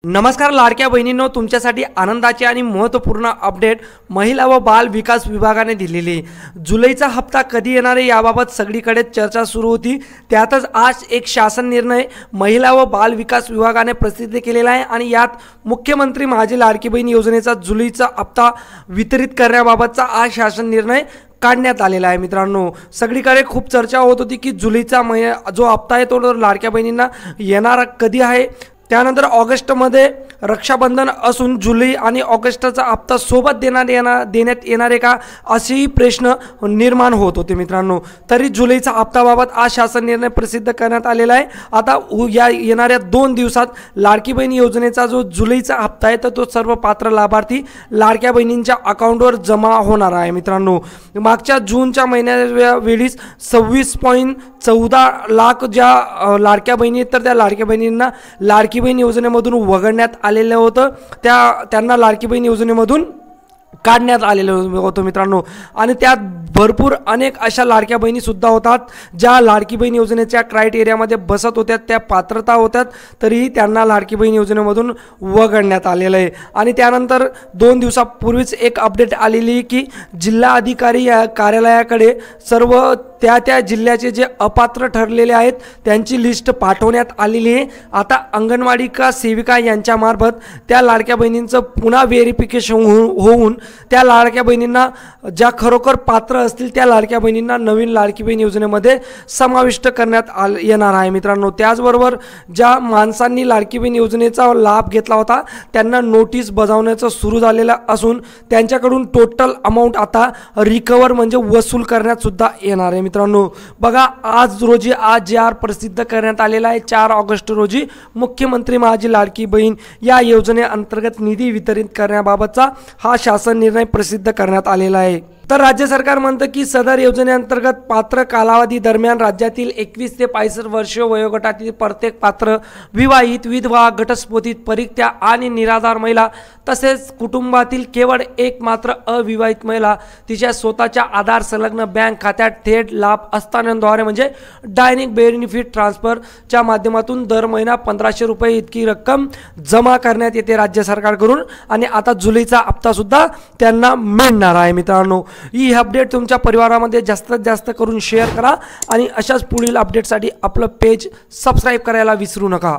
नमस्कार लाडक्या बहिणींनो, तुमच्यासाठी आनंदाची आणि महत्त्वपूर्ण अपडेट महिला व बाल विकास विभागाने दिलेली। जुलैचा हप्ता कधी येणार आहे याबाबत सगळीकडे चर्चा सुरू होती। त्यातच आज एक शासन निर्णय महिला व बाल विकास विभागाने प्रसिद्ध केलेला आहे आणि यात मुख्यमंत्री माझी लाडकी बहीण योजनेचा जुलैचा हप्ता वितरित करण्याबाबतचा आज शासन निर्णय काढण्यात आलेला आहे। मित्रांनो, सगळीकडे खूप चर्चा होत होती की जुलैचा जो हप्ता आहे तो लाडक्या बहिणींना येणार कधी आहे। त्यानंतर ऑगस्टमध्ये रक्षाबंधन असून जुलै आणि ऑगस्टचा हप्ता सोबत देण्यात येणार आहे का असेही प्रश्न निर्माण होत होते। मित्रांनो, तरी जुलैचा हप्ताबाबत आज शासन निर्णय प्रसिद्ध करण्यात आलेला आहे। आता या येणाऱ्या 2 दिवसात लाडकी बहीण योजनेचा जो जुलैचा हप्ता आहे तर तो सर्व पात्र लाभार्थी लाडक्या बहिणींच्या अकाउंटवर जमा होणार आहे। मित्रांनो, मागच्या जूनच्या महिन्या वेळीस 26.14 लाख ज्या लाडक्या बहिणी तर त्या लाडक्या बहिणींना लाडकी बहीण योजनेमधून वगळण्यात आलेलं होतं, त्यांना लाडकी बहीण योजनेमधून काढण्यात आलेलं होतं मित्रांनो। आणि त्यात भरपूर अनेक अशा लाडक्या बहिणी सुद्धा होतात ज्या लाडकी बहीण योजनेच्या क्रायटेरियामध्ये बसत होत्या, त्या पात्रता होत्यात, तरीही त्यांना लाडकी बहीण योजनेमधून वगळण्यात आलेलं आहे। आणि त्यानंतर 2 दिवसापूर्वीच एक अपडेट आलेली की जिल्हा अधिकारी कार्यालयाकडे सर्व त्या जिल्ह्याचे जे अपात्र ठरलेले आहेत त्यांची लिस्ट पाठवण्यात आलेली आहे। आता अंगणवाडी का सेविका यांच्यामार्फत त्या लाडक्या बहिणींचं पुन्हा व्हेरिफिकेशन होऊन त्या लाडक्या बहिणींना ज्या खरोखर पात्र असतील त्या लाडक्या बहिणींना नवीन लाडकी बहीण योजनेमध्ये समाविष्ट करण्यात येणार आहे। मित्रांनो, त्याचबरोबर ज्या माणसांनी लाडकी बहीण योजनेचा लाभ घेतला होता त्यांना नोटीस बजावण्याचं सुरू झालेलं असून त्यांच्याकडून टोटल अमाऊंट आता रिकवर म्हणजे वसूल करण्यात सुद्धा येणार आहे। मित्रांनो बघा, आज जे आर प्रसिद्ध करण्यात आलेला आहे 4 ऑगस्ट रोजी मुख्यमंत्री माझी लाडकी बहीण या योजनेअंतर्गत निधी वितरित करण्याबाबतचा हा शासन निर्णय प्रसिद्ध करण्यात आलेला आहे। तर राज्य सरकार म्हणतं की सदर योजनेअंतर्गत पात्र कालावधी दरम्यान राज्यातील 21 ते 65 वर्ष वयोगटातील प्रत्येक पात्र विवाहित, विधवा, घटस्फोटित, परित्या आणि निराधार महिला तसेच कुटुंबातील केवळ एक मात्र अविवाहित महिला तिच्या स्वतःच्या आधार संलग्न बँक खात्यात थेट लाभ हस्तांतरणाद्वारे म्हणजे डायरेक्ट बेनिफिट ट्रान्सफरच्या माध्यमातून दर महिना 1500 रुपये इतकी रक्कम जमा करण्यात येते राज्य सरकारकडून। आणि आता जुलैचा हप्ता सुद्धा त्यांना मिळणार आहे। मित्रांनो, ही अपडेट तुमच्या परिवारामध्ये जास्तीत जास्त करून शेअर करा आणि अशाच पुढील अपडेटसाठी आपलं पेज सबस्क्राइब करायला विसरू नका।